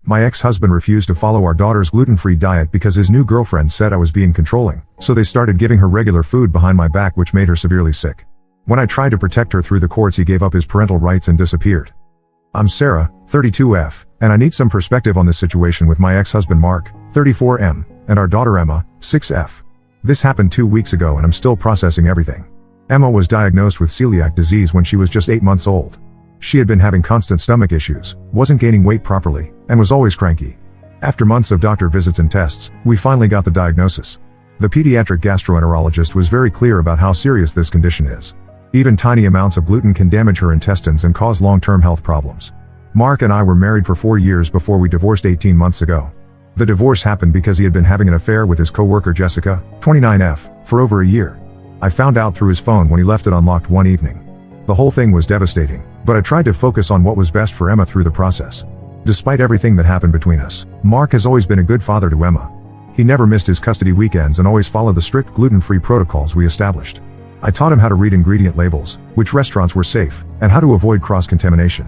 My ex-husband refused to follow our daughter's gluten-free diet because his new girlfriend said I was being controlling, so they started giving her regular food behind my back, which made her severely sick. When I tried to protect her through the courts, he gave up his parental rights and disappeared. I'm Sarah, 32F, and I need some perspective on this situation with my ex-husband Mark, 34M, and our daughter Emma, 6F. This happened 2 weeks ago and I'm still processing everything. Emma was diagnosed with celiac disease when she was just 8 months old. She had been having constant stomach issues, wasn't gaining weight properly, and was always cranky. After months of doctor visits and tests, we finally got the diagnosis. The pediatric gastroenterologist was very clear about how serious this condition is. Even tiny amounts of gluten can damage her intestines and cause long-term health problems. Mark and I were married for 4 years before we divorced 18 months ago. The divorce happened because he had been having an affair with his co-worker Jessica, 29F, for over a year. I found out through his phone when he left it unlocked one evening. The whole thing was devastating, but I tried to focus on what was best for Emma through the process. Despite everything that happened between us, Mark has always been a good father to Emma. He never missed his custody weekends and always followed the strict gluten-free protocols we established. I taught him how to read ingredient labels, which restaurants were safe, and how to avoid cross-contamination.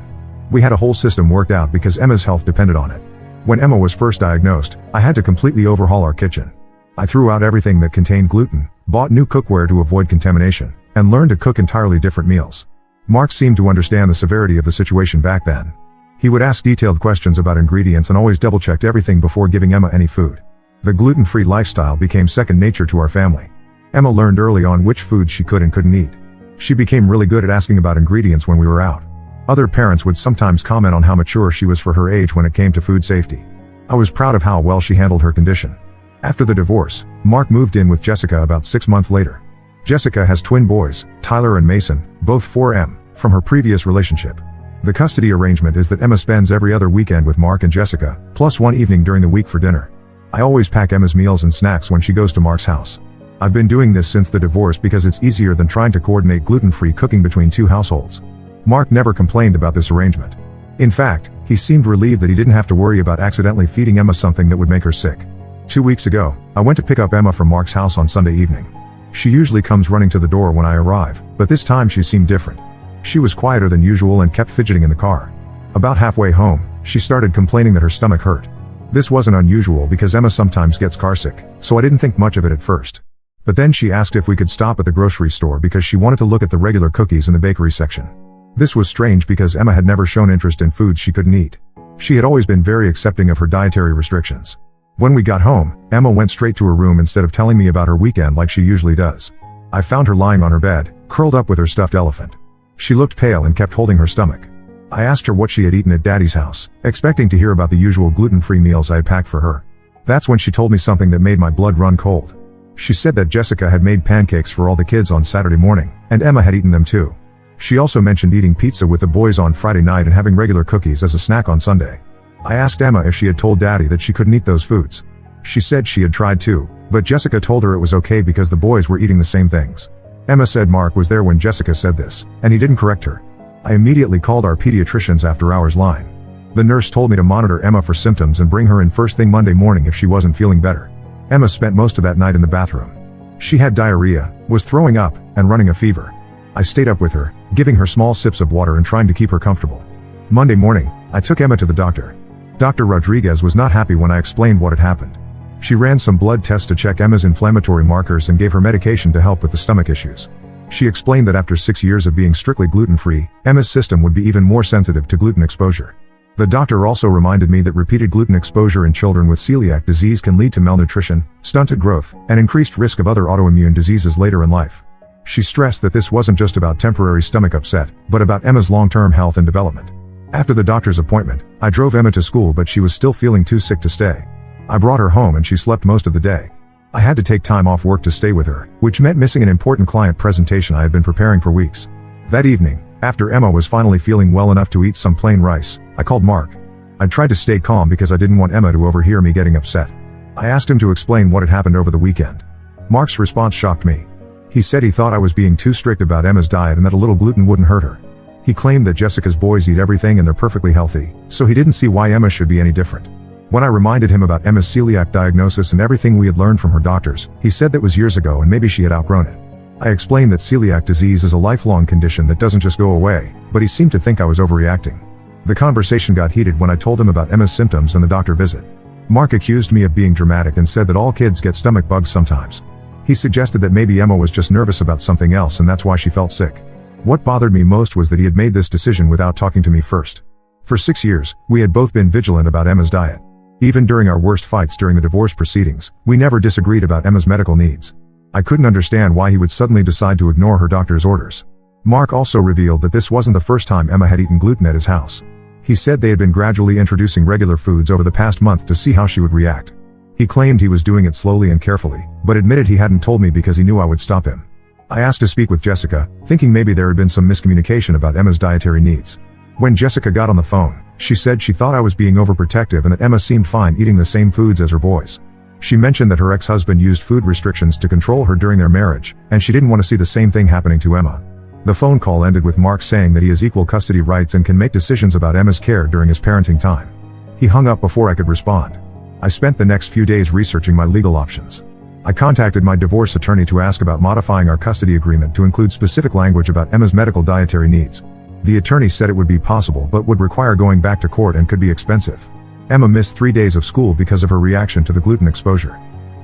We had a whole system worked out because Emma's health depended on it. When Emma was first diagnosed, I had to completely overhaul our kitchen. I threw out everything that contained gluten, bought new cookware to avoid contamination, and learned to cook entirely different meals. Mark seemed to understand the severity of the situation back then. He would ask detailed questions about ingredients and always double-checked everything before giving Emma any food. The gluten-free lifestyle became second nature to our family. Emma learned early on which foods she could and couldn't eat. She became really good at asking about ingredients when we were out. Other parents would sometimes comment on how mature she was for her age when it came to food safety. I was proud of how well she handled her condition. After the divorce, Mark moved in with Jessica about 6 months later. Jessica has twin boys, Tyler and Mason, both 4M, from her previous relationship. The custody arrangement is that Emma spends every other weekend with Mark and Jessica, plus one evening during the week for dinner. I always pack Emma's meals and snacks when she goes to Mark's house. I've been doing this since the divorce because it's easier than trying to coordinate gluten-free cooking between two households. Mark never complained about this arrangement. In fact, he seemed relieved that he didn't have to worry about accidentally feeding Emma something that would make her sick. 2 weeks ago, I went to pick up Emma from Mark's house on Sunday evening. She usually comes running to the door when I arrive, but this time she seemed different. She was quieter than usual and kept fidgeting in the car. About halfway home, she started complaining that her stomach hurt. This wasn't unusual because Emma sometimes gets carsick, so I didn't think much of it at first. But then she asked if we could stop at the grocery store because she wanted to look at the regular cookies in the bakery section. This was strange because Emma had never shown interest in foods she couldn't eat. She had always been very accepting of her dietary restrictions. When we got home, Emma went straight to her room instead of telling me about her weekend like she usually does. I found her lying on her bed, curled up with her stuffed elephant. She looked pale and kept holding her stomach. I asked her what she had eaten at Daddy's house, expecting to hear about the usual gluten-free meals I had packed for her. That's when she told me something that made my blood run cold. She said that Jessica had made pancakes for all the kids on Saturday morning, and Emma had eaten them too. She also mentioned eating pizza with the boys on Friday night and having regular cookies as a snack on Sunday. I asked Emma if she had told Daddy that she couldn't eat those foods. She said she had tried too, but Jessica told her it was okay because the boys were eating the same things. Emma said Mark was there when Jessica said this, and he didn't correct her. I immediately called our pediatrician's after-hours line. The nurse told me to monitor Emma for symptoms and bring her in first thing Monday morning if she wasn't feeling better. Emma spent most of that night in the bathroom. She had diarrhea, was throwing up, and running a fever. I stayed up with her, giving her small sips of water and trying to keep her comfortable. Monday morning, I took Emma to the doctor. Dr. Rodriguez was not happy when I explained what had happened. She ran some blood tests to check Emma's inflammatory markers and gave her medication to help with the stomach issues. She explained that after 6 years of being strictly gluten-free, Emma's system would be even more sensitive to gluten exposure. The doctor also reminded me that repeated gluten exposure in children with celiac disease can lead to malnutrition, stunted growth, and increased risk of other autoimmune diseases later in life. She stressed that this wasn't just about temporary stomach upset, but about Emma's long-term health and development. After the doctor's appointment, I drove Emma to school, but she was still feeling too sick to stay. I brought her home and she slept most of the day. I had to take time off work to stay with her, which meant missing an important client presentation I had been preparing for weeks. That evening, after Emma was finally feeling well enough to eat some plain rice, I called Mark. I tried to stay calm because I didn't want Emma to overhear me getting upset. I asked him to explain what had happened over the weekend. Mark's response shocked me. He said he thought I was being too strict about Emma's diet and that a little gluten wouldn't hurt her. He claimed that Jessica's boys eat everything and they're perfectly healthy, so he didn't see why Emma should be any different. When I reminded him about Emma's celiac diagnosis and everything we had learned from her doctors, he said that was years ago and maybe she had outgrown it. I explained that celiac disease is a lifelong condition that doesn't just go away, but he seemed to think I was overreacting. The conversation got heated when I told him about Emma's symptoms and the doctor visit. Mark accused me of being dramatic and said that all kids get stomach bugs sometimes. He suggested that maybe Emma was just nervous about something else and that's why she felt sick. What bothered me most was that he had made this decision without talking to me first. For 6 years, we had both been vigilant about Emma's diet. Even during our worst fights during the divorce proceedings, we never disagreed about Emma's medical needs. I couldn't understand why he would suddenly decide to ignore her doctor's orders. Mark also revealed that this wasn't the first time Emma had eaten gluten at his house. He said they had been gradually introducing regular foods over the past month to see how she would react. He claimed he was doing it slowly and carefully, but admitted he hadn't told me because he knew I would stop him. I asked to speak with Jessica, thinking maybe there had been some miscommunication about Emma's dietary needs. When Jessica got on the phone, she said she thought I was being overprotective and that Emma seemed fine eating the same foods as her boys. She mentioned that her ex-husband used food restrictions to control her during their marriage, and she didn't want to see the same thing happening to Emma. The phone call ended with Mark saying that he has equal custody rights and can make decisions about Emma's care during his parenting time. He hung up before I could respond. I spent the next few days researching my legal options. I contacted my divorce attorney to ask about modifying our custody agreement to include specific language about Emma's medical dietary needs. The attorney said it would be possible but would require going back to court and could be expensive. Emma missed 3 days of school because of her reaction to the gluten exposure.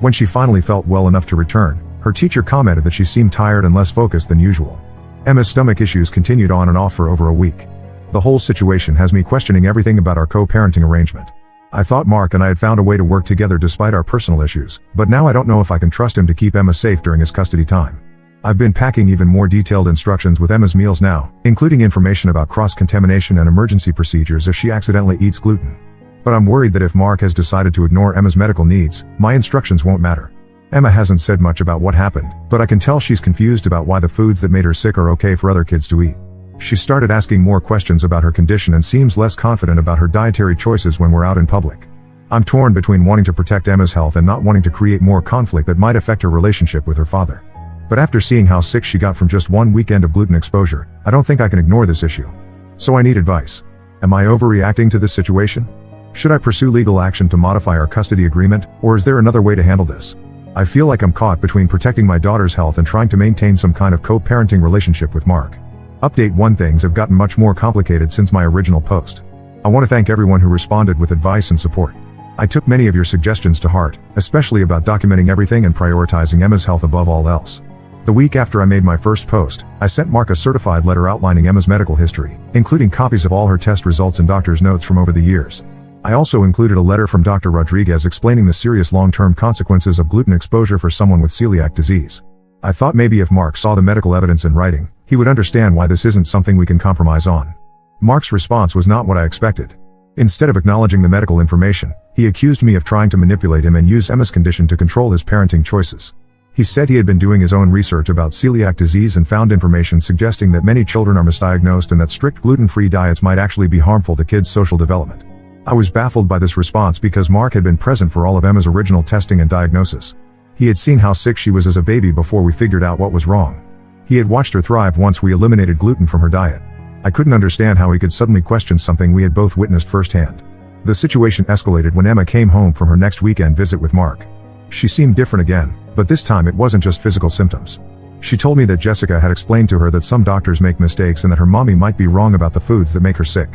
When she finally felt well enough to return, her teacher commented that she seemed tired and less focused than usual. Emma's stomach issues continued on and off for over a week. The whole situation has me questioning everything about our co-parenting arrangement. I thought Mark and I had found a way to work together despite our personal issues, but now I don't know if I can trust him to keep Emma safe during his custody time. I've been packing even more detailed instructions with Emma's meals now, including information about cross-contamination and emergency procedures if she accidentally eats gluten. But I'm worried that if Mark has decided to ignore Emma's medical needs, my instructions won't matter. Emma hasn't said much about what happened, but I can tell she's confused about why the foods that made her sick are okay for other kids to eat. She started asking more questions about her condition and seems less confident about her dietary choices when we're out in public. I'm torn between wanting to protect Emma's health and not wanting to create more conflict that might affect her relationship with her father. But after seeing how sick she got from just one weekend of gluten exposure, I don't think I can ignore this issue. So I need advice. Am I overreacting to this situation? Should I pursue legal action to modify our custody agreement, or is there another way to handle this? I feel like I'm caught between protecting my daughter's health and trying to maintain some kind of co-parenting relationship with Mark. Update 1: Things have gotten much more complicated since my original post. I want to thank everyone who responded with advice and support. I took many of your suggestions to heart, especially about documenting everything and prioritizing Emma's health above all else. The week after I made my first post, I sent Mark a certified letter outlining Emma's medical history, including copies of all her test results and doctor's notes from over the years. I also included a letter from Dr. Rodriguez explaining the serious long-term consequences of gluten exposure for someone with celiac disease. I thought maybe if Mark saw the medical evidence in writing, he would understand why this isn't something we can compromise on. Mark's response was not what I expected. Instead of acknowledging the medical information, he accused me of trying to manipulate him and use Emma's condition to control his parenting choices. He said he had been doing his own research about celiac disease and found information suggesting that many children are misdiagnosed and that strict gluten-free diets might actually be harmful to kids' social development. I was baffled by this response because Mark had been present for all of Emma's original testing and diagnosis. He had seen how sick she was as a baby before we figured out what was wrong. He had watched her thrive once we eliminated gluten from her diet. I couldn't understand how he could suddenly question something we had both witnessed firsthand. The situation escalated when Emma came home from her next weekend visit with Mark. She seemed different again, but this time it wasn't just physical symptoms. She told me that Jessica had explained to her that some doctors make mistakes and that her mommy might be wrong about the foods that make her sick.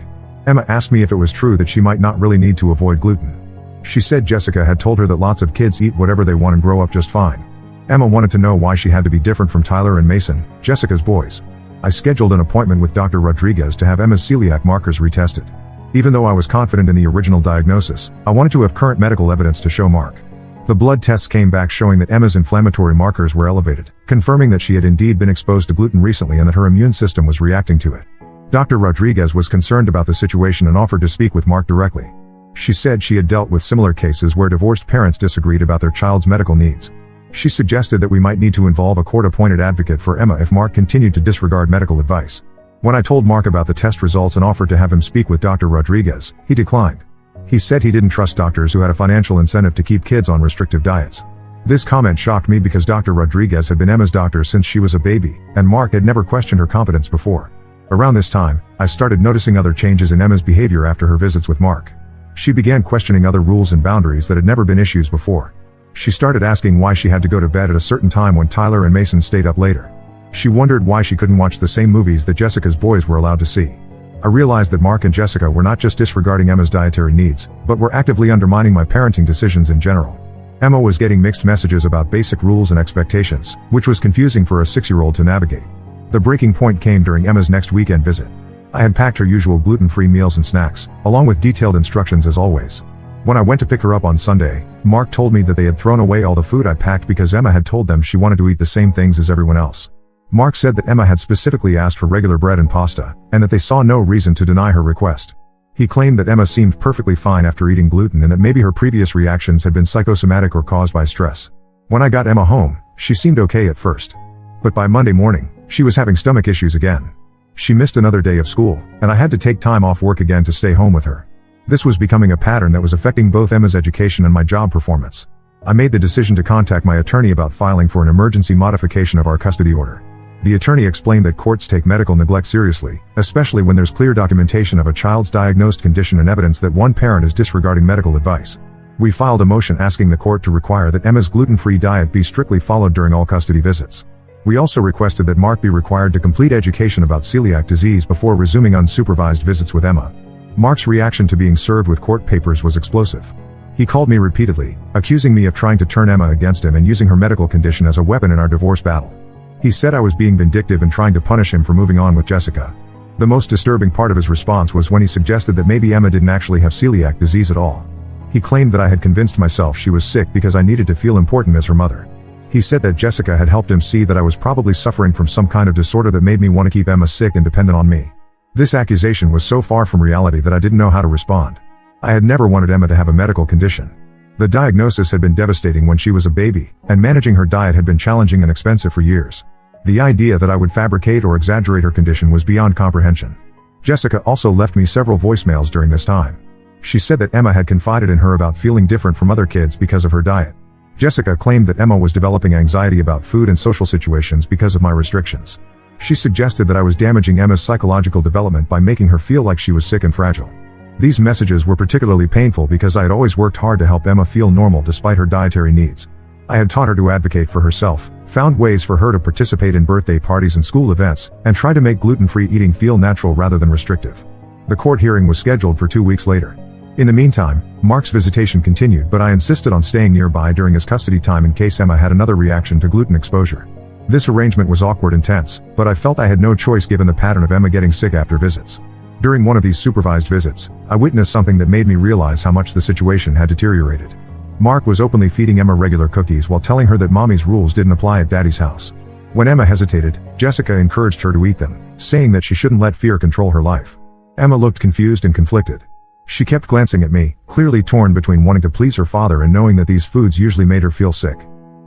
Emma asked me if it was true that she might not really need to avoid gluten. She said Jessica had told her that lots of kids eat whatever they want and grow up just fine. Emma wanted to know why she had to be different from Tyler and Mason, Jessica's boys. I scheduled an appointment with Dr. Rodriguez to have Emma's celiac markers retested. Even though I was confident in the original diagnosis, I wanted to have current medical evidence to show Mark. The blood tests came back showing that Emma's inflammatory markers were elevated, confirming that she had indeed been exposed to gluten recently and that her immune system was reacting to it. Dr. Rodriguez was concerned about the situation and offered to speak with Mark directly. She said she had dealt with similar cases where divorced parents disagreed about their child's medical needs. She suggested that we might need to involve a court-appointed advocate for Emma if Mark continued to disregard medical advice. When I told Mark about the test results and offered to have him speak with Dr. Rodriguez, he declined. He said he didn't trust doctors who had a financial incentive to keep kids on restrictive diets. This comment shocked me because Dr. Rodriguez had been Emma's doctor since she was a baby, and Mark had never questioned her competence before. Around this time, I started noticing other changes in Emma's behavior after her visits with Mark. She began questioning other rules and boundaries that had never been issues before. She started asking why she had to go to bed at a certain time when Tyler and Mason stayed up later. She wondered why she couldn't watch the same movies that Jessica's boys were allowed to see. I realized that Mark and Jessica were not just disregarding Emma's dietary needs, but were actively undermining my parenting decisions in general. Emma was getting mixed messages about basic rules and expectations, which was confusing for a 6-year-old to navigate. The breaking point came during Emma's next weekend visit. I had packed her usual gluten-free meals and snacks, along with detailed instructions as always. When I went to pick her up on Sunday, Mark told me that they had thrown away all the food I'd packed because Emma had told them she wanted to eat the same things as everyone else. Mark said that Emma had specifically asked for regular bread and pasta, and that they saw no reason to deny her request. He claimed that Emma seemed perfectly fine after eating gluten and that maybe her previous reactions had been psychosomatic or caused by stress. When I got Emma home, she seemed okay at first. But by Monday morning, she was having stomach issues again. She missed another day of school, and I had to take time off work again to stay home with her. This was becoming a pattern that was affecting both Emma's education and my job performance. I made the decision to contact my attorney about filing for an emergency modification of our custody order. The attorney explained that courts take medical neglect seriously, especially when there's clear documentation of a child's diagnosed condition and evidence that one parent is disregarding medical advice. We filed a motion asking the court to require that Emma's gluten-free diet be strictly followed during all custody visits. We also requested that Mark be required to complete education about celiac disease before resuming unsupervised visits with Emma. Mark's reaction to being served with court papers was explosive. He called me repeatedly, accusing me of trying to turn Emma against him and using her medical condition as a weapon in our divorce battle. He said I was being vindictive and trying to punish him for moving on with Jessica. The most disturbing part of his response was when he suggested that maybe Emma didn't actually have celiac disease at all. He claimed that I had convinced myself she was sick because I needed to feel important as her mother. He said that Jessica had helped him see that I was probably suffering from some kind of disorder that made me want to keep Emma sick and dependent on me. This accusation was so far from reality that I didn't know how to respond. I had never wanted Emma to have a medical condition. The diagnosis had been devastating when she was a baby, and managing her diet had been challenging and expensive for years. The idea that I would fabricate or exaggerate her condition was beyond comprehension. Jessica also left me several voicemails during this time. She said that Emma had confided in her about feeling different from other kids because of her diet. Jessica claimed that Emma was developing anxiety about food and social situations because of my restrictions. She suggested that I was damaging Emma's psychological development by making her feel like she was sick and fragile. These messages were particularly painful because I had always worked hard to help Emma feel normal despite her dietary needs. I had taught her to advocate for herself, found ways for her to participate in birthday parties and school events, and tried to make gluten-free eating feel natural rather than restrictive. The court hearing was scheduled for 2 weeks later. In the meantime, Mark's visitation continued, but I insisted on staying nearby during his custody time in case Emma had another reaction to gluten exposure. This arrangement was awkward and tense, but I felt I had no choice given the pattern of Emma getting sick after visits. During one of these supervised visits, I witnessed something that made me realize how much the situation had deteriorated. Mark was openly feeding Emma regular cookies while telling her that mommy's rules didn't apply at daddy's house. When Emma hesitated, Jessica encouraged her to eat them, saying that she shouldn't let fear control her life. Emma looked confused and conflicted. She kept glancing at me, clearly torn between wanting to please her father and knowing that these foods usually made her feel sick.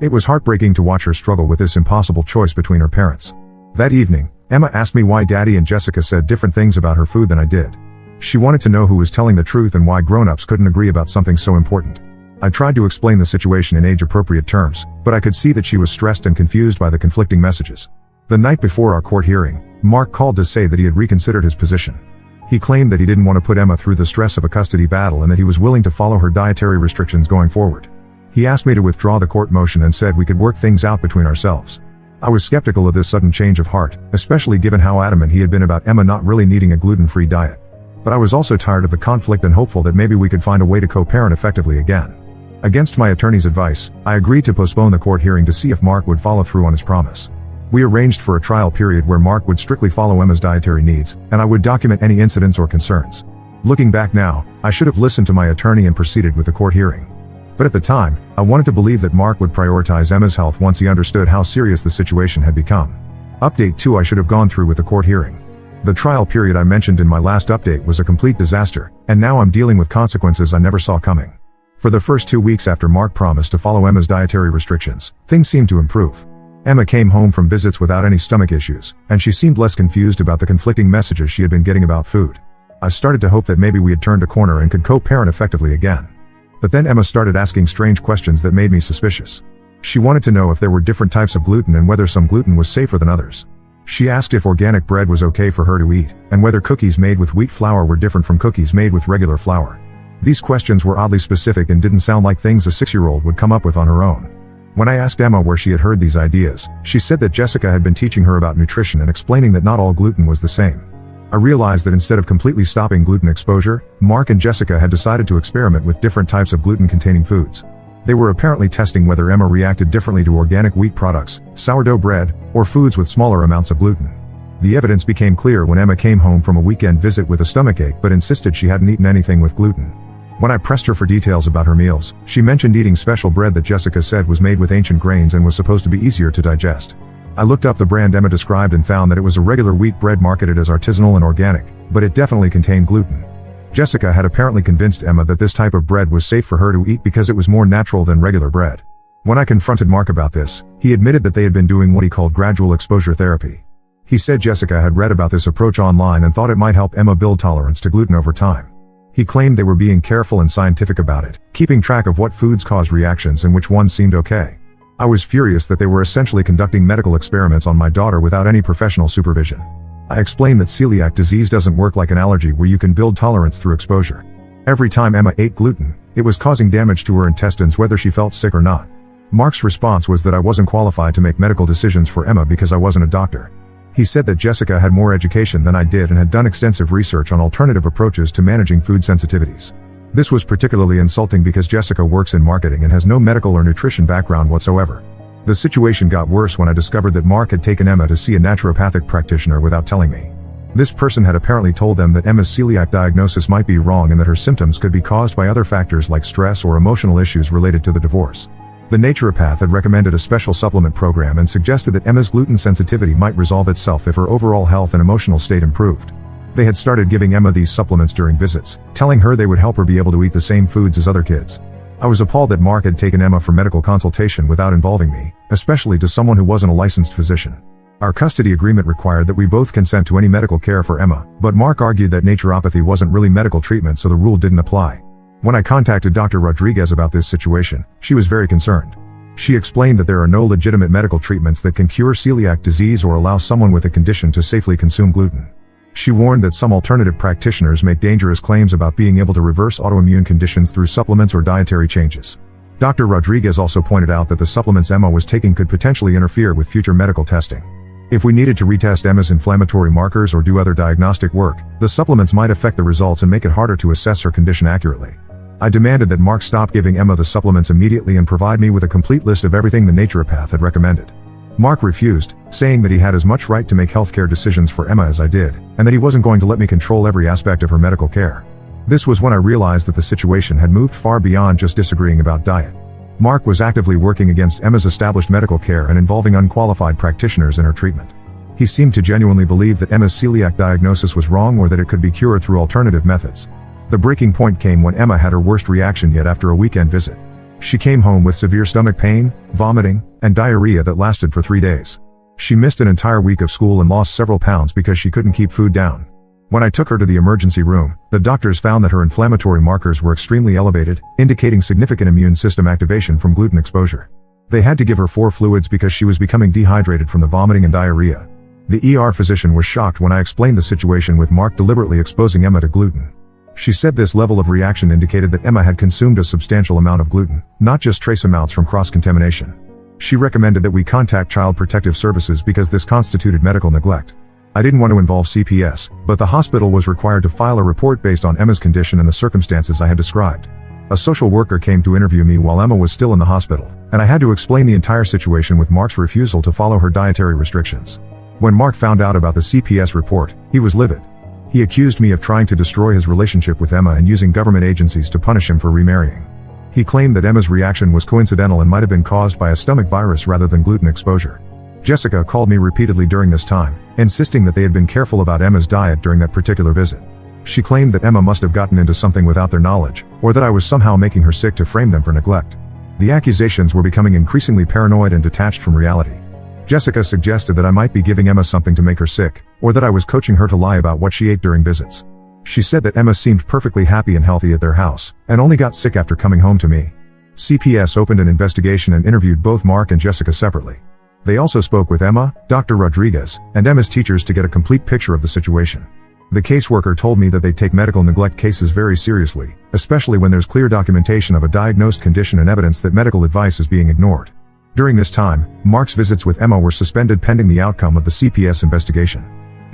It was heartbreaking to watch her struggle with this impossible choice between her parents. That evening, Emma asked me why Daddy and Jessica said different things about her food than I did. She wanted to know who was telling the truth and why grown-ups couldn't agree about something so important. I tried to explain the situation in age-appropriate terms, but I could see that she was stressed and confused by the conflicting messages. The night before our court hearing, Mark called to say that he had reconsidered his position. He claimed that he didn't want to put Emma through the stress of a custody battle and that he was willing to follow her dietary restrictions going forward. He asked me to withdraw the court motion and said we could work things out between ourselves. I was skeptical of this sudden change of heart, especially given how adamant he had been about Emma not really needing a gluten-free diet. But I was also tired of the conflict and hopeful that maybe we could find a way to co-parent effectively again. Against my attorney's advice, I agreed to postpone the court hearing to see if Mark would follow through on his promise. We arranged for a trial period where Mark would strictly follow Emma's dietary needs, and I would document any incidents or concerns. Looking back now, I should have listened to my attorney and proceeded with the court hearing. But at the time, I wanted to believe that Mark would prioritize Emma's health once he understood how serious the situation had become. Update 2: I should have gone through with the court hearing. The trial period I mentioned in my last update was a complete disaster, and now I'm dealing with consequences I never saw coming. For the first 2 weeks after Mark promised to follow Emma's dietary restrictions, things seemed to improve. Emma came home from visits without any stomach issues, and she seemed less confused about the conflicting messages she had been getting about food. I started to hope that maybe we had turned a corner and could co-parent effectively again. But then Emma started asking strange questions that made me suspicious. She wanted to know if there were different types of gluten and whether some gluten was safer than others. She asked if organic bread was okay for her to eat, and whether cookies made with wheat flour were different from cookies made with regular flour. These questions were oddly specific and didn't sound like things a 6-year-old would come up with on her own. When I asked Emma where she had heard these ideas, she said that Jessica had been teaching her about nutrition and explaining that not all gluten was the same. I realized that instead of completely stopping gluten exposure, Mark and Jessica had decided to experiment with different types of gluten-containing foods. They were apparently testing whether Emma reacted differently to organic wheat products, sourdough bread, or foods with smaller amounts of gluten. The evidence became clear when Emma came home from a weekend visit with a stomachache but insisted she hadn't eaten anything with gluten. When I pressed her for details about her meals, she mentioned eating special bread that Jessica said was made with ancient grains and was supposed to be easier to digest. I looked up the brand Emma described and found that it was a regular wheat bread marketed as artisanal and organic, but it definitely contained gluten. Jessica had apparently convinced Emma that this type of bread was safe for her to eat because it was more natural than regular bread. When I confronted Mark about this, he admitted that they had been doing what he called gradual exposure therapy. He said Jessica had read about this approach online and thought it might help Emma build tolerance to gluten over time. He claimed they were being careful and scientific about it, keeping track of what foods caused reactions and which ones seemed okay. I was furious that they were essentially conducting medical experiments on my daughter without any professional supervision. I explained that celiac disease doesn't work like an allergy where you can build tolerance through exposure. Every time Emma ate gluten, it was causing damage to her intestines whether she felt sick or not. Mark's response was that I wasn't qualified to make medical decisions for Emma because I wasn't a doctor. He said that Jessica had more education than I did and had done extensive research on alternative approaches to managing food sensitivities. This was particularly insulting because Jessica works in marketing and has no medical or nutrition background whatsoever. The situation got worse when I discovered that Mark had taken Emma to see a naturopathic practitioner without telling me. This person had apparently told them that Emma's celiac diagnosis might be wrong and that her symptoms could be caused by other factors like stress or emotional issues related to the divorce. The naturopath had recommended a special supplement program and suggested that Emma's gluten sensitivity might resolve itself if her overall health and emotional state improved. They had started giving Emma these supplements during visits, telling her they would help her be able to eat the same foods as other kids. I was appalled that Mark had taken Emma for medical consultation without involving me, especially to someone who wasn't a licensed physician. Our custody agreement required that we both consent to any medical care for Emma, but Mark argued that naturopathy wasn't really medical treatment so the rule didn't apply. When I contacted Dr. Rodriguez about this situation, she was very concerned. She explained that there are no legitimate medical treatments that can cure celiac disease or allow someone with a condition to safely consume gluten. She warned that some alternative practitioners make dangerous claims about being able to reverse autoimmune conditions through supplements or dietary changes. Dr. Rodriguez also pointed out that the supplements Emma was taking could potentially interfere with future medical testing. If we needed to retest Emma's inflammatory markers or do other diagnostic work, the supplements might affect the results and make it harder to assess her condition accurately. I demanded that Mark stop giving Emma the supplements immediately and provide me with a complete list of everything the naturopath had recommended. Mark refused, saying that he had as much right to make healthcare decisions for Emma as I did, and that he wasn't going to let me control every aspect of her medical care. This was when I realized that the situation had moved far beyond just disagreeing about diet. Mark was actively working against Emma's established medical care and involving unqualified practitioners in her treatment. He seemed to genuinely believe that Emma's celiac diagnosis was wrong or that it could be cured through alternative methods. The breaking point came when Emma had her worst reaction yet after a weekend visit. She came home with severe stomach pain, vomiting, and diarrhea that lasted for 3 days. She missed an entire week of school and lost several pounds because she couldn't keep food down. When I took her to the emergency room, the doctors found that her inflammatory markers were extremely elevated, indicating significant immune system activation from gluten exposure. They had to give her 4 fluids because she was becoming dehydrated from the vomiting and diarrhea. The ER physician was shocked when I explained the situation with Mark deliberately exposing Emma to gluten. She said this level of reaction indicated that Emma had consumed a substantial amount of gluten, not just trace amounts from cross-contamination. She recommended that we contact Child Protective Services because this constituted medical neglect. I didn't want to involve CPS, but the hospital was required to file a report based on Emma's condition and the circumstances I had described. A social worker came to interview me while Emma was still in the hospital, and I had to explain the entire situation with Mark's refusal to follow her dietary restrictions. When Mark found out about the CPS report, he was livid. He accused me of trying to destroy his relationship with Emma and using government agencies to punish him for remarrying. He claimed that Emma's reaction was coincidental and might have been caused by a stomach virus rather than gluten exposure. Jessica called me repeatedly during this time, insisting that they had been careful about Emma's diet during that particular visit. She claimed that Emma must have gotten into something without their knowledge, or that I was somehow making her sick to frame them for neglect. The accusations were becoming increasingly paranoid and detached from reality. Jessica suggested that I might be giving Emma something to make her sick, or that I was coaching her to lie about what she ate during visits. She said that Emma seemed perfectly happy and healthy at their house, and only got sick after coming home to me. CPS opened an investigation and interviewed both Mark and Jessica separately. They also spoke with Emma, Dr. Rodriguez, and Emma's teachers to get a complete picture of the situation. The caseworker told me that they take medical neglect cases very seriously, especially when there's clear documentation of a diagnosed condition and evidence that medical advice is being ignored. During this time, Mark's visits with Emma were suspended pending the outcome of the CPS investigation.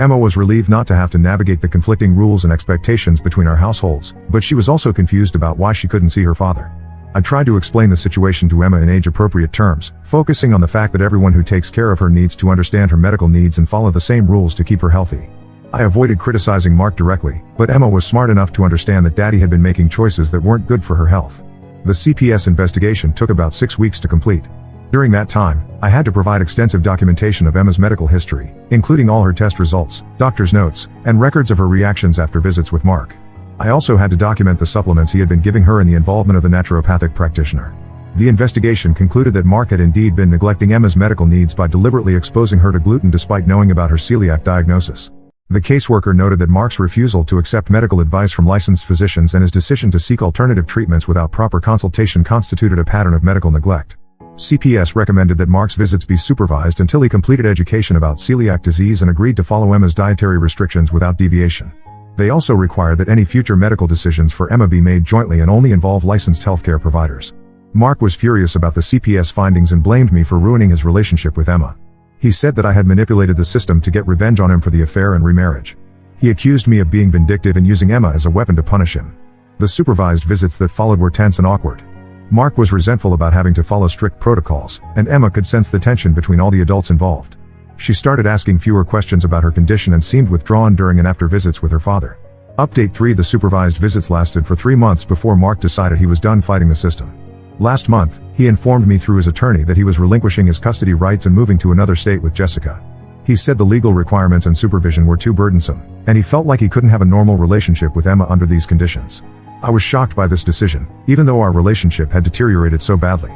Emma was relieved not to have to navigate the conflicting rules and expectations between our households, but she was also confused about why she couldn't see her father. I tried to explain the situation to Emma in age-appropriate terms, focusing on the fact that everyone who takes care of her needs to understand her medical needs and follow the same rules to keep her healthy. I avoided criticizing Mark directly, but Emma was smart enough to understand that Daddy had been making choices that weren't good for her health. The CPS investigation took about 6 weeks to complete. During that time, I had to provide extensive documentation of Emma's medical history, including all her test results, doctor's notes, and records of her reactions after visits with Mark. I also had to document the supplements he had been giving her and the involvement of the naturopathic practitioner. The investigation concluded that Mark had indeed been neglecting Emma's medical needs by deliberately exposing her to gluten despite knowing about her celiac diagnosis. The caseworker noted that Mark's refusal to accept medical advice from licensed physicians and his decision to seek alternative treatments without proper consultation constituted a pattern of medical neglect. CPS recommended that Mark's visits be supervised until he completed education about celiac disease and agreed to follow Emma's dietary restrictions without deviation. They also required that any future medical decisions for Emma be made jointly and only involve licensed healthcare providers. Mark was furious about the CPS findings and blamed me for ruining his relationship with Emma. He said that I had manipulated the system to get revenge on him for the affair and remarriage. He accused me of being vindictive and using Emma as a weapon to punish him. The supervised visits that followed were tense and awkward. Mark was resentful about having to follow strict protocols, and Emma could sense the tension between all the adults involved. She started asking fewer questions about her condition and seemed withdrawn during and after visits with her father. Update 3: The supervised visits lasted for 3 months before Mark decided he was done fighting the system. Last month, he informed me through his attorney that he was relinquishing his custody rights and moving to another state with Jessica. He said the legal requirements and supervision were too burdensome, and he felt like he couldn't have a normal relationship with Emma under these conditions. I was shocked by this decision, even though our relationship had deteriorated so badly.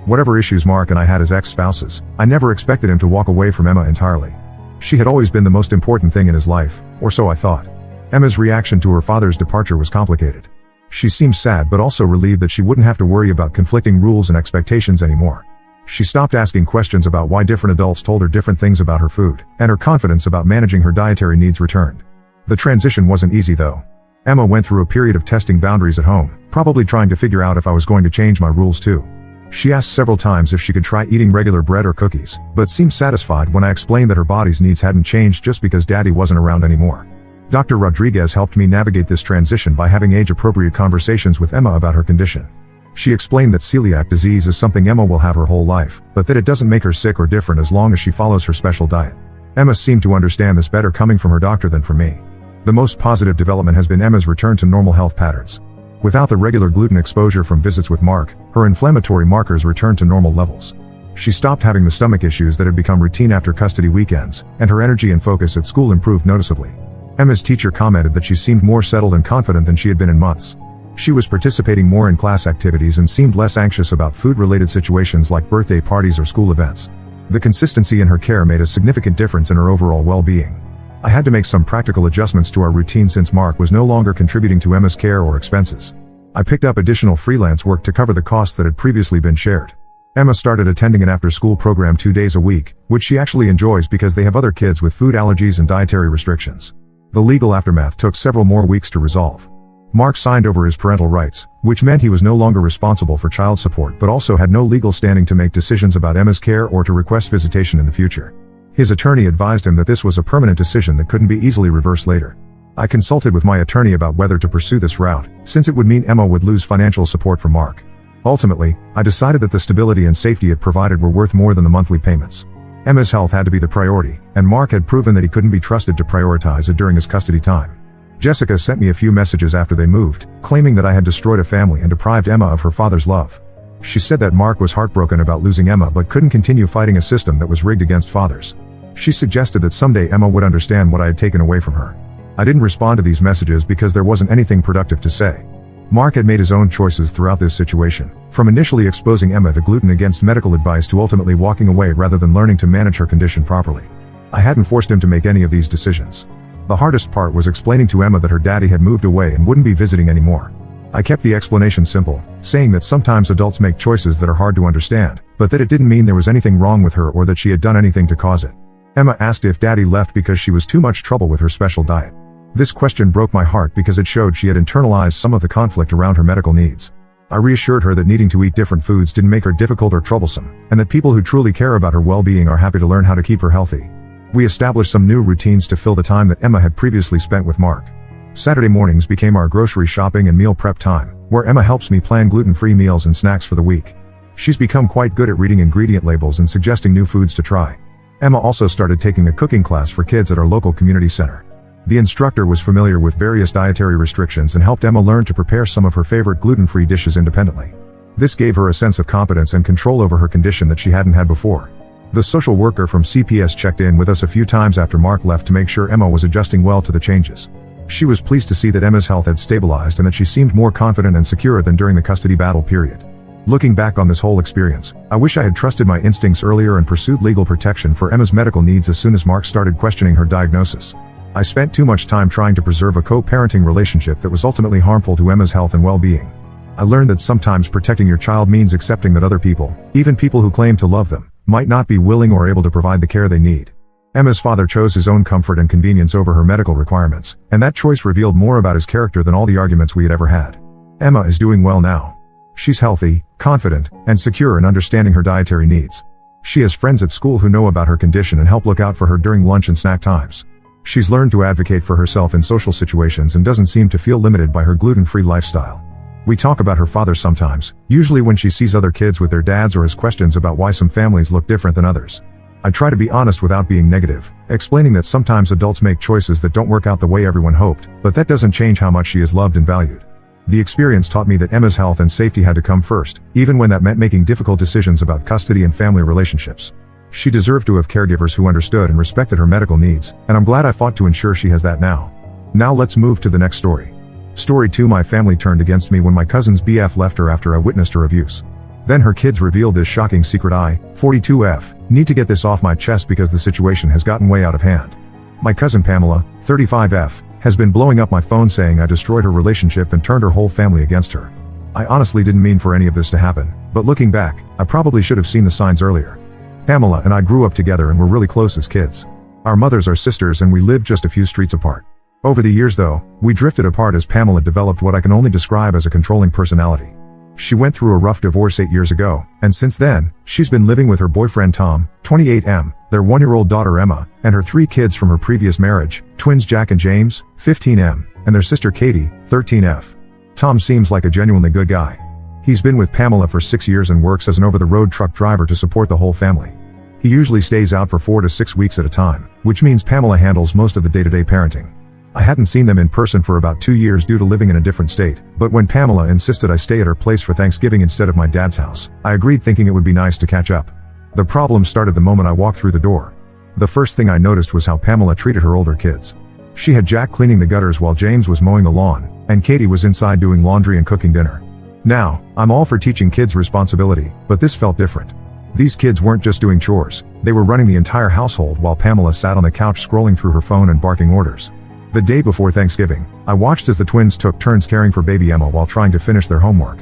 Whatever issues Mark and I had as ex-spouses, I never expected him to walk away from Emma entirely. She had always been the most important thing in his life, or so I thought. Emma's reaction to her father's departure was complicated. She seemed sad but also relieved that she wouldn't have to worry about conflicting rules and expectations anymore. She stopped asking questions about why different adults told her different things about her food, and her confidence about managing her dietary needs returned. The transition wasn't easy though. Emma went through a period of testing boundaries at home, probably trying to figure out if I was going to change my rules too. She asked several times if she could try eating regular bread or cookies, but seemed satisfied when I explained that her body's needs hadn't changed just because Daddy wasn't around anymore. Dr. Rodriguez helped me navigate this transition by having age-appropriate conversations with Emma about her condition. She explained that celiac disease is something Emma will have her whole life, but that it doesn't make her sick or different as long as she follows her special diet. Emma seemed to understand this better coming from her doctor than from me. The most positive development has been Emma's return to normal health patterns. Without the regular gluten exposure from visits with Mark, her inflammatory markers returned to normal levels. She stopped having the stomach issues that had become routine after custody weekends, and her energy and focus at school improved noticeably. Emma's teacher commented that she seemed more settled and confident than she had been in months. She was participating more in class activities and seemed less anxious about food-related situations like birthday parties or school events. The consistency in her care made a significant difference in her overall well-being. I had to make some practical adjustments to our routine since Mark was no longer contributing to Emma's care or expenses. I picked up additional freelance work to cover the costs that had previously been shared. Emma started attending an after-school program 2 days a week, which she actually enjoys because they have other kids with food allergies and dietary restrictions. The legal aftermath took several more weeks to resolve. Mark signed over his parental rights, which meant he was no longer responsible for child support but also had no legal standing to make decisions about Emma's care or to request visitation in the future. His attorney advised him that this was a permanent decision that couldn't be easily reversed later. I consulted with my attorney about whether to pursue this route, since it would mean Emma would lose financial support from Mark. Ultimately, I decided that the stability and safety it provided were worth more than the monthly payments. Emma's health had to be the priority, and Mark had proven that he couldn't be trusted to prioritize it during his custody time. Jessica sent me a few messages after they moved, claiming that I had destroyed a family and deprived Emma of her father's love. She said that Mark was heartbroken about losing Emma but couldn't continue fighting a system that was rigged against fathers. She suggested that someday Emma would understand what I had taken away from her. I didn't respond to these messages because there wasn't anything productive to say. Mark had made his own choices throughout this situation, from initially exposing Emma to gluten against medical advice to ultimately walking away rather than learning to manage her condition properly. I hadn't forced him to make any of these decisions. The hardest part was explaining to Emma that her daddy had moved away and wouldn't be visiting anymore. I kept the explanation simple, saying that sometimes adults make choices that are hard to understand, but that it didn't mean there was anything wrong with her or that she had done anything to cause it. Emma asked if Daddy left because she was too much trouble with her special diet. This question broke my heart because it showed she had internalized some of the conflict around her medical needs. I reassured her that needing to eat different foods didn't make her difficult or troublesome, and that people who truly care about her well-being are happy to learn how to keep her healthy. We established some new routines to fill the time that Emma had previously spent with Mark. Saturday mornings became our grocery shopping and meal prep time, where Emma helps me plan gluten-free meals and snacks for the week. She's become quite good at reading ingredient labels and suggesting new foods to try. Emma also started taking a cooking class for kids at our local community center. The instructor was familiar with various dietary restrictions and helped Emma learn to prepare some of her favorite gluten-free dishes independently. This gave her a sense of competence and control over her condition that she hadn't had before. The social worker from CPS checked in with us a few times after Mark left to make sure Emma was adjusting well to the changes. She was pleased to see that Emma's health had stabilized and that she seemed more confident and secure than during the custody battle period. Looking back on this whole experience, I wish I had trusted my instincts earlier and pursued legal protection for Emma's medical needs as soon as Mark started questioning her diagnosis. I spent too much time trying to preserve a co-parenting relationship that was ultimately harmful to Emma's health and well-being. I learned that sometimes protecting your child means accepting that other people, even people who claim to love them, might not be willing or able to provide the care they need. Emma's father chose his own comfort and convenience over her medical requirements, and that choice revealed more about his character than all the arguments we had ever had. Emma is doing well now. She's healthy, confident, and secure in understanding her dietary needs. She has friends at school who know about her condition and help look out for her during lunch and snack times. She's learned to advocate for herself in social situations and doesn't seem to feel limited by her gluten-free lifestyle. We talk about her father sometimes, usually when she sees other kids with their dads or has questions about why some families look different than others. I try to be honest without being negative, explaining that sometimes adults make choices that don't work out the way everyone hoped, but that doesn't change how much she is loved and valued. The experience taught me that Emma's health and safety had to come first, even when that meant making difficult decisions about custody and family relationships. She deserved to have caregivers who understood and respected her medical needs, and I'm glad I fought to ensure she has that now. Now let's move to the next story. Story 2. My family turned against me when my cousin's BF left her after I witnessed her abuse. Then her kids revealed this shocking secret. I, 42F, need to get this off my chest because the situation has gotten way out of hand. My cousin Pamela, 35F, has been blowing up my phone saying I destroyed her relationship and turned her whole family against her. I honestly didn't mean for any of this to happen, but looking back, I probably should have seen the signs earlier. Pamela and I grew up together and were really close as kids. Our mothers are sisters and we lived just a few streets apart. Over the years though, we drifted apart as Pamela developed what I can only describe as a controlling personality. She went through a rough divorce 8 years ago, and since then, she's been living with her boyfriend Tom, 28M, their 1-year-old daughter Emma, and her 3 kids from her previous marriage, twins Jack and James, 15M, and their sister Katie, 13F. Tom seems like a genuinely good guy. He's been with Pamela for 6 years and works as an over-the-road truck driver to support the whole family. He usually stays out for 4 to 6 weeks at a time, which means Pamela handles most of the day-to-day parenting. I hadn't seen them in person for about 2 years due to living in a different state, but when Pamela insisted I stay at her place for Thanksgiving instead of my dad's house, I agreed thinking it would be nice to catch up. The problem started the moment I walked through the door. The first thing I noticed was how Pamela treated her older kids. She had Jack cleaning the gutters while James was mowing the lawn, and Katie was inside doing laundry and cooking dinner. Now, I'm all for teaching kids responsibility, but this felt different. These kids weren't just doing chores, they were running the entire household while Pamela sat on the couch scrolling through her phone and barking orders. The day before Thanksgiving, I watched as the twins took turns caring for baby Emma while trying to finish their homework.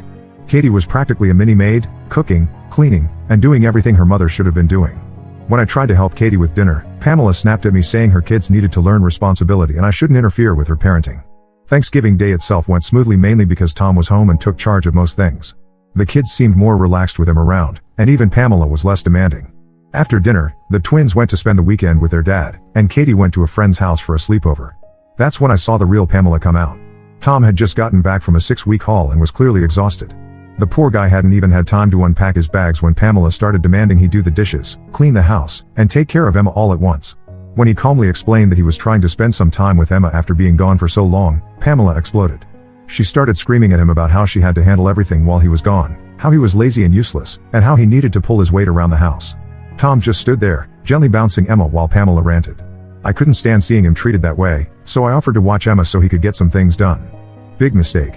Katie was practically a mini-maid, cooking, cleaning, and doing everything her mother should have been doing. When I tried to help Katie with dinner, Pamela snapped at me saying her kids needed to learn responsibility and I shouldn't interfere with her parenting. Thanksgiving Day itself went smoothly mainly because Tom was home and took charge of most things. The kids seemed more relaxed with him around, and even Pamela was less demanding. After dinner, the twins went to spend the weekend with their dad, and Katie went to a friend's house for a sleepover. That's when I saw the real Pamela come out. Tom had just gotten back from a 6-week haul and was clearly exhausted. The poor guy hadn't even had time to unpack his bags when Pamela started demanding he do the dishes, clean the house, and take care of Emma all at once. When he calmly explained that he was trying to spend some time with Emma after being gone for so long, Pamela exploded. She started screaming at him about how she had to handle everything while he was gone, how he was lazy and useless, and how he needed to pull his weight around the house. Tom just stood there, gently bouncing Emma while Pamela ranted. I couldn't stand seeing him treated that way, so I offered to watch Emma so he could get some things done. Big mistake.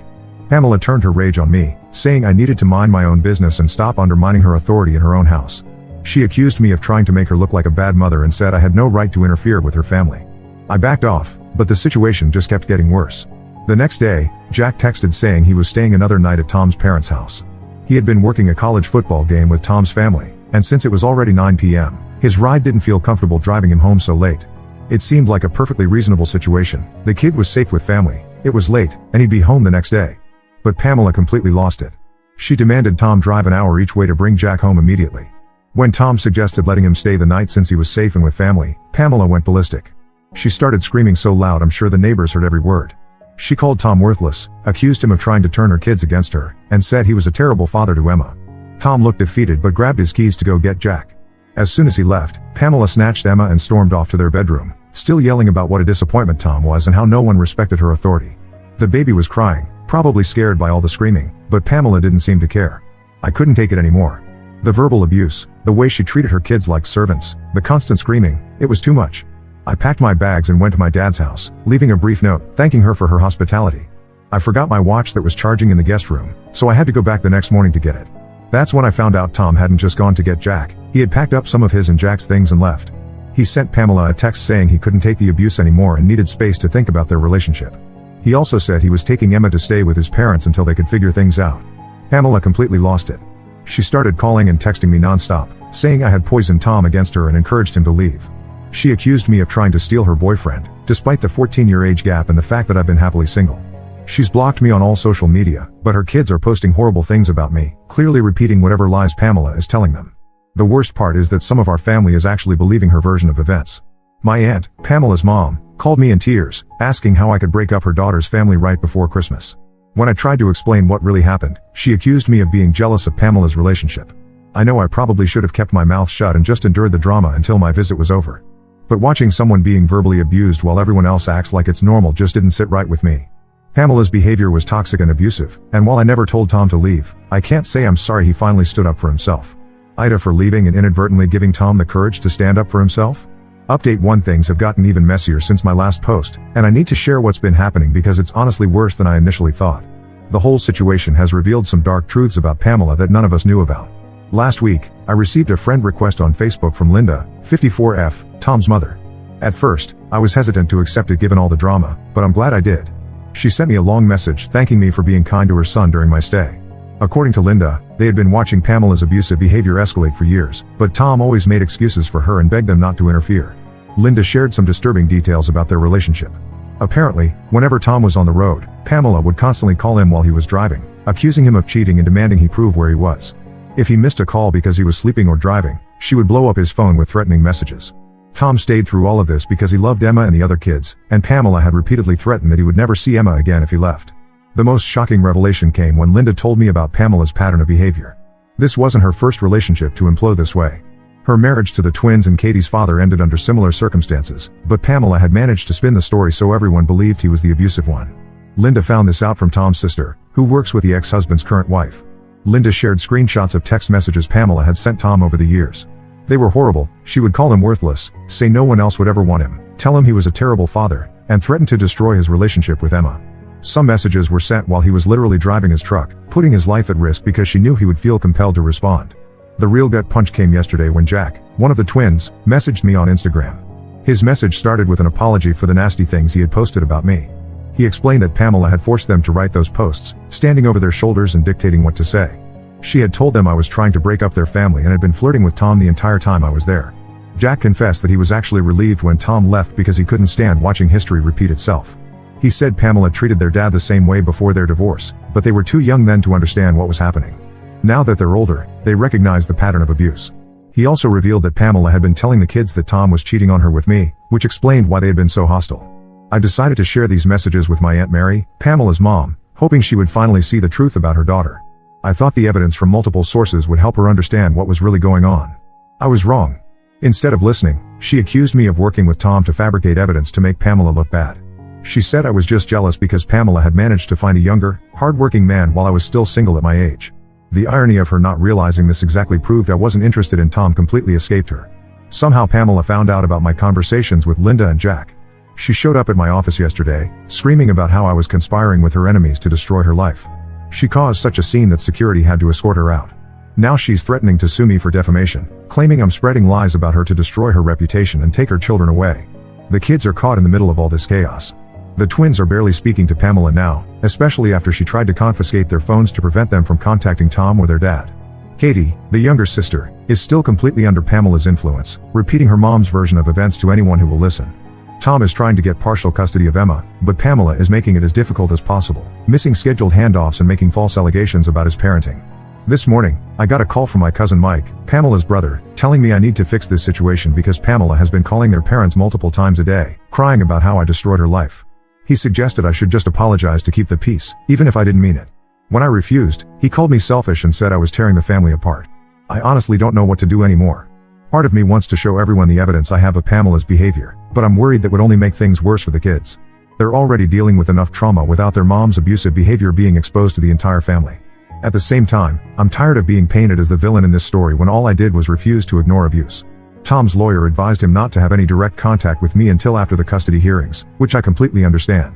Pamela turned her rage on me, saying I needed to mind my own business and stop undermining her authority in her own house. She accused me of trying to make her look like a bad mother and said I had no right to interfere with her family. I backed off, but the situation just kept getting worse. The next day, Jack texted saying he was staying another night at Tom's parents' house. He had been working a college football game with Tom's family, and since it was already 9 p.m., his ride didn't feel comfortable driving him home so late. It seemed like a perfectly reasonable situation. The kid was safe with family, it was late, and he'd be home the next day. But Pamela completely lost it. She demanded Tom drive an hour each way to bring Jack home immediately. When Tom suggested letting him stay the night since he was safe and with family, Pamela went ballistic. She started screaming so loud I'm sure the neighbors heard every word. She called Tom worthless, accused him of trying to turn her kids against her, and said he was a terrible father to Emma. Tom looked defeated but grabbed his keys to go get Jack. As soon as he left, Pamela snatched Emma and stormed off to their bedroom, still yelling about what a disappointment Tom was and how no one respected her authority. The baby was crying, probably scared by all the screaming, but Pamela didn't seem to care. I couldn't take it anymore. The verbal abuse, the way she treated her kids like servants, the constant screaming, it was too much. I packed my bags and went to my dad's house, leaving a brief note, thanking her for her hospitality. I forgot my watch that was charging in the guest room, so I had to go back the next morning to get it. That's when I found out Tom hadn't just gone to get Jack, he had packed up some of his and Jack's things and left. He sent Pamela a text saying he couldn't take the abuse anymore and needed space to think about their relationship. He also said he was taking Emma to stay with his parents until they could figure things out. Pamela completely lost it. She started calling and texting me non-stop, saying I had poisoned Tom against her and encouraged him to leave. She accused me of trying to steal her boyfriend, despite the 14-year age gap and the fact that I've been happily single. She's blocked me on all social media, but her kids are posting horrible things about me, clearly repeating whatever lies Pamela is telling them. The worst part is that some of our family is actually believing her version of events. My aunt, Pamela's mom, called me in tears, asking how I could break up her daughter's family right before Christmas. When I tried to explain what really happened, she accused me of being jealous of Pamela's relationship. I know I probably should have kept my mouth shut and just endured the drama until my visit was over. But watching someone being verbally abused while everyone else acts like it's normal just didn't sit right with me. Pamela's behavior was toxic and abusive, and while I never told Tom to leave, I can't say I'm sorry he finally stood up for himself. Ida for leaving and inadvertently giving Tom the courage to stand up for himself? Update 1: Things have gotten even messier since my last post, and I need to share what's been happening because it's honestly worse than I initially thought. The whole situation has revealed some dark truths about Pamela that none of us knew about. Last week, I received a friend request on Facebook from Linda, 54F, Tom's mother. At first, I was hesitant to accept it given all the drama, but I'm glad I did. She sent me a long message thanking me for being kind to her son during my stay. According to Linda, they had been watching Pamela's abusive behavior escalate for years, but Tom always made excuses for her and begged them not to interfere. Linda shared some disturbing details about their relationship. Apparently, whenever Tom was on the road, Pamela would constantly call him while he was driving, accusing him of cheating and demanding he prove where he was. If he missed a call because he was sleeping or driving, she would blow up his phone with threatening messages. Tom stayed through all of this because he loved Emma and the other kids, and Pamela had repeatedly threatened that he would never see Emma again if he left. The most shocking revelation came when Linda told me about Pamela's pattern of behavior. This wasn't her first relationship to implode this way. Her marriage to the twins and Katie's father ended under similar circumstances, but Pamela had managed to spin the story so everyone believed he was the abusive one. Linda found this out from Tom's sister, who works with the ex-husband's current wife. Linda shared screenshots of text messages Pamela had sent Tom over the years. They were horrible. She would call him worthless, say no one else would ever want him, tell him he was a terrible father, and threaten to destroy his relationship with Emma. Some messages were sent while he was literally driving his truck, putting his life at risk because she knew he would feel compelled to respond. The real gut punch came yesterday when Jack, one of the twins, messaged me on Instagram. His message started with an apology for the nasty things he had posted about me. He explained that Pamela had forced them to write those posts, standing over their shoulders and dictating what to say. She had told them I was trying to break up their family and had been flirting with Tom the entire time I was there. Jack confessed that he was actually relieved when Tom left because he couldn't stand watching history repeat itself. He said Pamela treated their dad the same way before their divorce, but they were too young then to understand what was happening. Now that they're older, they recognize the pattern of abuse. He also revealed that Pamela had been telling the kids that Tom was cheating on her with me, which explained why they had been so hostile. I decided to share these messages with my Aunt Mary, Pamela's mom, hoping she would finally see the truth about her daughter. I thought the evidence from multiple sources would help her understand what was really going on. I was wrong. Instead of listening, she accused me of working with Tom to fabricate evidence to make Pamela look bad. She said I was just jealous because Pamela had managed to find a younger, hard-working man while I was still single at my age. The irony of her not realizing this exactly proved I wasn't interested in Tom completely escaped her. Somehow Pamela found out about my conversations with Linda and Jack. She showed up at my office yesterday, screaming about how I was conspiring with her enemies to destroy her life. She caused such a scene that security had to escort her out. Now she's threatening to sue me for defamation, claiming I'm spreading lies about her to destroy her reputation and take her children away. The kids are caught in the middle of all this chaos. The twins are barely speaking to Pamela now, especially after she tried to confiscate their phones to prevent them from contacting Tom or their dad. Katie, the younger sister, is still completely under Pamela's influence, repeating her mom's version of events to anyone who will listen. Tom is trying to get partial custody of Emma, but Pamela is making it as difficult as possible, missing scheduled handoffs and making false allegations about his parenting. This morning, I got a call from my cousin Mike, Pamela's brother, telling me I need to fix this situation because Pamela has been calling their parents multiple times a day, crying about how I destroyed her life. He suggested I should just apologize to keep the peace, even if I didn't mean it. When I refused, he called me selfish and said I was tearing the family apart. I honestly don't know what to do anymore. Part of me wants to show everyone the evidence I have of Pamela's behavior, but I'm worried that would only make things worse for the kids. They're already dealing with enough trauma without their mom's abusive behavior being exposed to the entire family. At the same time, I'm tired of being painted as the villain in this story when all I did was refuse to ignore abuse. Tom's lawyer advised him not to have any direct contact with me until after the custody hearings, which I completely understand.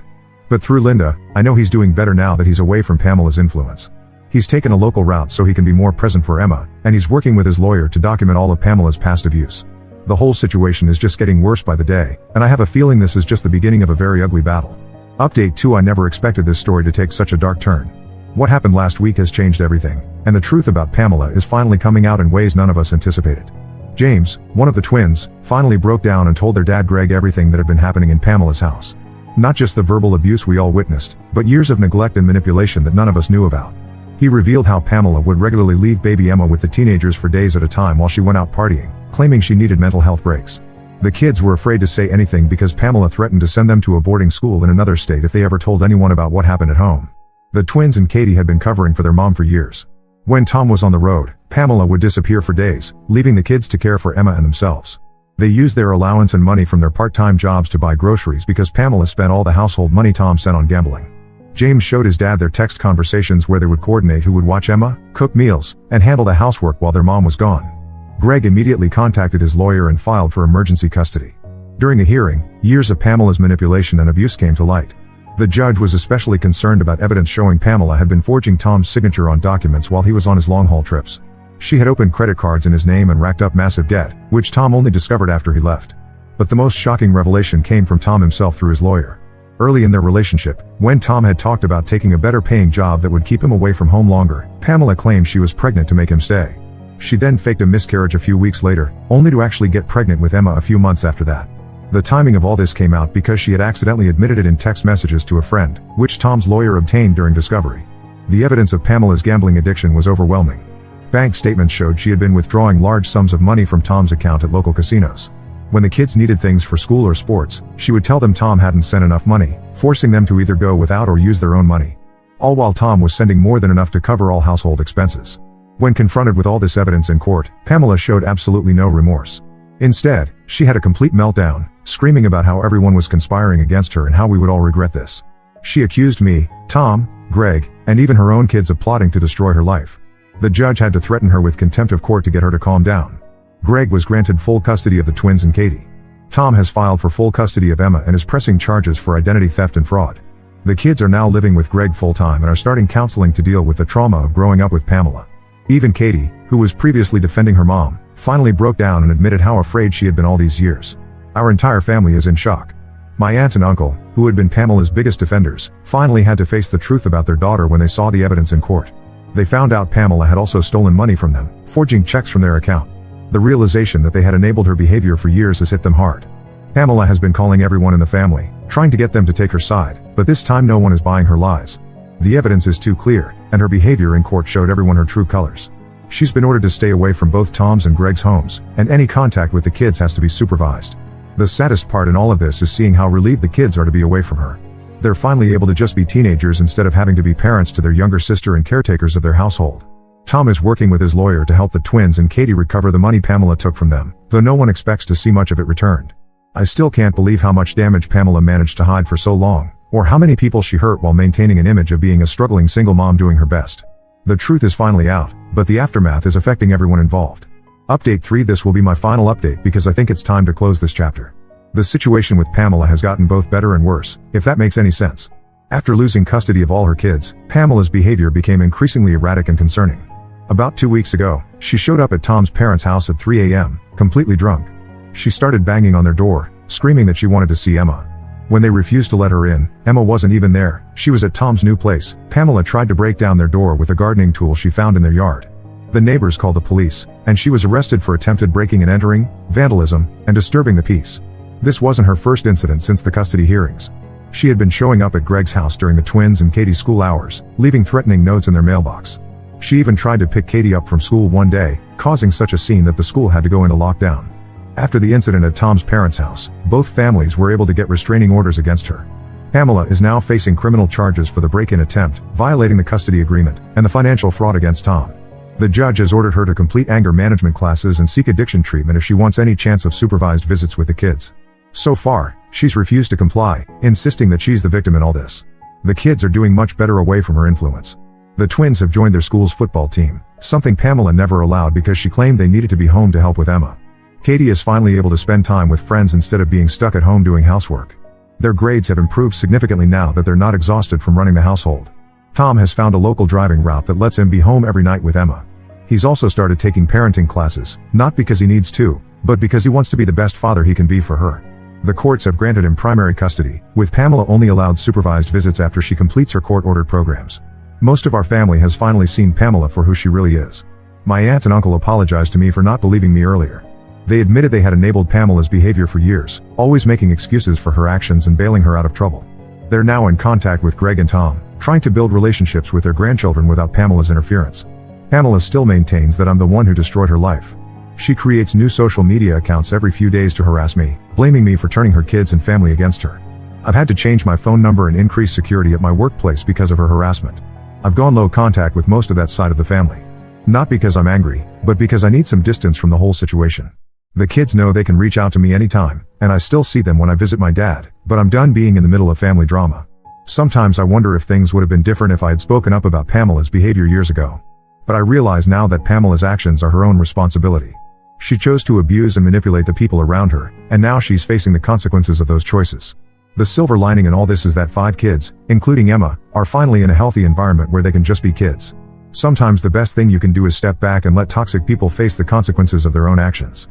But through Linda, I know he's doing better now that he's away from Pamela's influence. He's taken a local route so he can be more present for Emma, and he's working with his lawyer to document all of Pamela's past abuse. The whole situation is just getting worse by the day, and I have a feeling this is just the beginning of a very ugly battle. Update 2: I never expected this story to take such a dark turn. What happened last week has changed everything, and the truth about Pamela is finally coming out in ways none of us anticipated. James, one of the twins, finally broke down and told their dad Greg everything that had been happening in Pamela's house. Not just the verbal abuse we all witnessed, but years of neglect and manipulation that none of us knew about. He revealed how Pamela would regularly leave baby Emma with the teenagers for days at a time while she went out partying, claiming she needed mental health breaks. The kids were afraid to say anything because Pamela threatened to send them to a boarding school in another state if they ever told anyone about what happened at home. The twins and Katie had been covering for their mom for years. When Tom was on the road, Pamela would disappear for days, leaving the kids to care for Emma and themselves. They used their allowance and money from their part-time jobs to buy groceries because Pamela spent all the household money Tom sent on gambling. James showed his dad their text conversations where they would coordinate who would watch Emma, cook meals, and handle the housework while their mom was gone. Greg immediately contacted his lawyer and filed for emergency custody. During the hearing, years of Pamela's manipulation and abuse came to light. The judge was especially concerned about evidence showing Pamela had been forging Tom's signature on documents while he was on his long-haul trips. She had opened credit cards in his name and racked up massive debt, which Tom only discovered after he left. But the most shocking revelation came from Tom himself through his lawyer. Early in their relationship, when Tom had talked about taking a better-paying job that would keep him away from home longer, Pamela claimed she was pregnant to make him stay. She then faked a miscarriage a few weeks later, only to actually get pregnant with Emma a few months after that. The timing of all this came out because she had accidentally admitted it in text messages to a friend, which Tom's lawyer obtained during discovery. The evidence of Pamela's gambling addiction was overwhelming. Bank statements showed she had been withdrawing large sums of money from Tom's account at local casinos. When the kids needed things for school or sports, she would tell them Tom hadn't sent enough money, forcing them to either go without or use their own money. All while Tom was sending more than enough to cover all household expenses. When confronted with all this evidence in court, Pamela showed absolutely no remorse. Instead, she had a complete meltdown, screaming about how everyone was conspiring against her and how we would all regret this. She accused me, Tom, Greg, and even her own kids of plotting to destroy her life. The judge had to threaten her with contempt of court to get her to calm down. Greg was granted full custody of the twins and Katie. Tom has filed for full custody of Emma and is pressing charges for identity theft and fraud. The kids are now living with Greg full-time and are starting counseling to deal with the trauma of growing up with Pamela. Even Katie, who was previously defending her mom, finally broke down and admitted how afraid she had been all these years. Our entire family is in shock. My aunt and uncle, who had been Pamela's biggest defenders, finally had to face the truth about their daughter when they saw the evidence in court. They found out Pamela had also stolen money from them, forging checks from their account. The realization that they had enabled her behavior for years has hit them hard. Pamela has been calling everyone in the family, trying to get them to take her side, but this time no one is buying her lies. The evidence is too clear, and her behavior in court showed everyone her true colors. She's been ordered to stay away from both Tom's and Greg's homes, and any contact with the kids has to be supervised. The saddest part in all of this is seeing how relieved the kids are to be away from her. They're finally able to just be teenagers instead of having to be parents to their younger sister and caretakers of their household. Tom is working with his lawyer to help the twins and Katie recover the money Pamela took from them, though no one expects to see much of it returned. I still can't believe how much damage Pamela managed to hide for so long, or how many people she hurt while maintaining an image of being a struggling single mom doing her best. The truth is finally out, but the aftermath is affecting everyone involved. Update 3: This will be my final update because I think it's time to close this chapter. The situation with Pamela has gotten both better and worse, if that makes any sense. After losing custody of all her kids, Pamela's behavior became increasingly erratic and concerning. About 2 weeks ago, she showed up at Tom's parents' house at 3 a.m., completely drunk. She started banging on their door, screaming that she wanted to see Emma. When they refused to let her in, Emma wasn't even there. She was at Tom's new place. Pamela tried to break down their door with a gardening tool she found in their yard. The neighbors called the police, and she was arrested for attempted breaking and entering, vandalism, and disturbing the peace. This wasn't her first incident since the custody hearings. She had been showing up at Greg's house during the twins' and Katie's school hours, leaving threatening notes in their mailbox. She even tried to pick Katie up from school one day, causing such a scene that the school had to go into lockdown. After the incident at Tom's parents' house, both families were able to get restraining orders against her. Pamela is now facing criminal charges for the break-in attempt, violating the custody agreement, and the financial fraud against Tom. The judge has ordered her to complete anger management classes and seek addiction treatment if she wants any chance of supervised visits with the kids. So far, she's refused to comply, insisting that she's the victim in all this. The kids are doing much better away from her influence. The twins have joined their school's football team, something Pamela never allowed because she claimed they needed to be home to help with Emma. Katie is finally able to spend time with friends instead of being stuck at home doing housework. Their grades have improved significantly now that they're not exhausted from running the household. Tom has found a local driving route that lets him be home every night with Emma. He's also started taking parenting classes, not because he needs to, but because he wants to be the best father he can be for her. The courts have granted him primary custody, with Pamela only allowed supervised visits after she completes her court-ordered programs. Most of our family has finally seen Pamela for who she really is. My aunt and uncle apologized to me for not believing me earlier. They admitted they had enabled Pamela's behavior for years, always making excuses for her actions and bailing her out of trouble. They're now in contact with Greg and Tom, trying to build relationships with their grandchildren without Pamela's interference. Pamela still maintains that I'm the one who destroyed her life. She creates new social media accounts every few days to harass me, blaming me for turning her kids and family against her. I've had to change my phone number and increase security at my workplace because of her harassment. I've gone low contact with most of that side of the family. Not because I'm angry, but because I need some distance from the whole situation. The kids know they can reach out to me anytime, and I still see them when I visit my dad, but I'm done being in the middle of family drama. Sometimes I wonder if things would have been different if I had spoken up about Pamela's behavior years ago. But I realize now that Pamela's actions are her own responsibility. She chose to abuse and manipulate the people around her, and now she's facing the consequences of those choices. The silver lining in all this is that 5 kids, including Emma, are finally in a healthy environment where they can just be kids. Sometimes the best thing you can do is step back and let toxic people face the consequences of their own actions.